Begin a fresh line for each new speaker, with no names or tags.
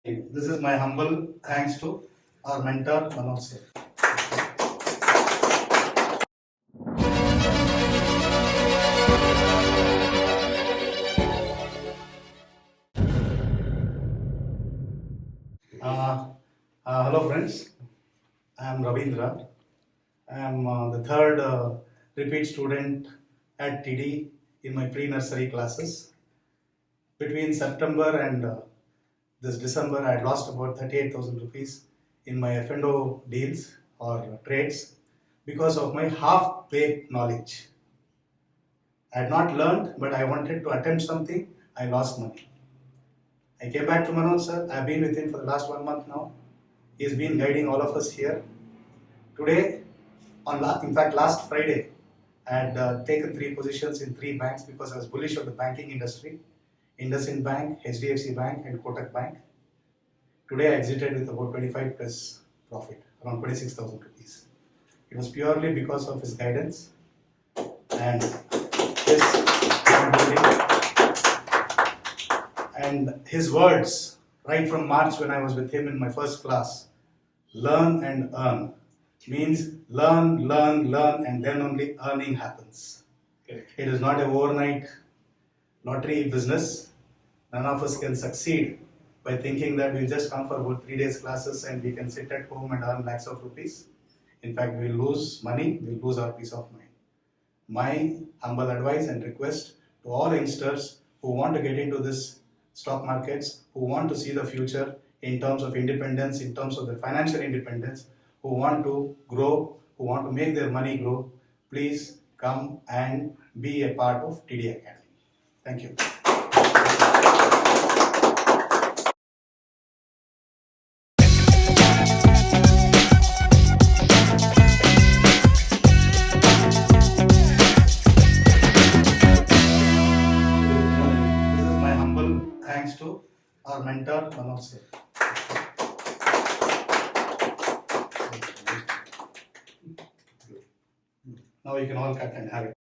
This is my humble thanks to our mentor, Manoj sir. Hello friends, I am Ravindra. I am the third repeat student at TIDI in my pre-nursery classes. Between September and this December, I had lost about 38,000 rupees in my FNO deals or trades because of my half-baked knowledge. I had not learned, but I wanted to attempt something. I lost money. I came back to Manoj sir. I've been with him for the last 1 month now. He has been guiding all of us here. Today, in fact, last Friday, I had taken 3 positions in 3 banks because I was bullish on the banking industry. IndusInd Bank, HDFC Bank and Kotak Bank. Today I exited with about 25 plus profit, around 26,000 rupees. It was purely because of his guidance and his and his words right from March when I was with him in my first class. Learn and earn means learn, and then only earning happens. Okay. It is not an overnight lottery business. None of us can succeed by thinking that we'll just come for about 3 days classes and we can sit at home and earn lakhs of rupees. In fact, we'll lose money, we'll lose our peace of mind. My humble advice and request to all youngsters who want to get into this stock markets, who want to see the future in terms of independence, in terms of their financial independence, who want to grow, who want to make their money grow, please come and be a part of TIDI Academy. Thank you. Thanks to our mentor, Manoj sir. Now you can all cut and have it.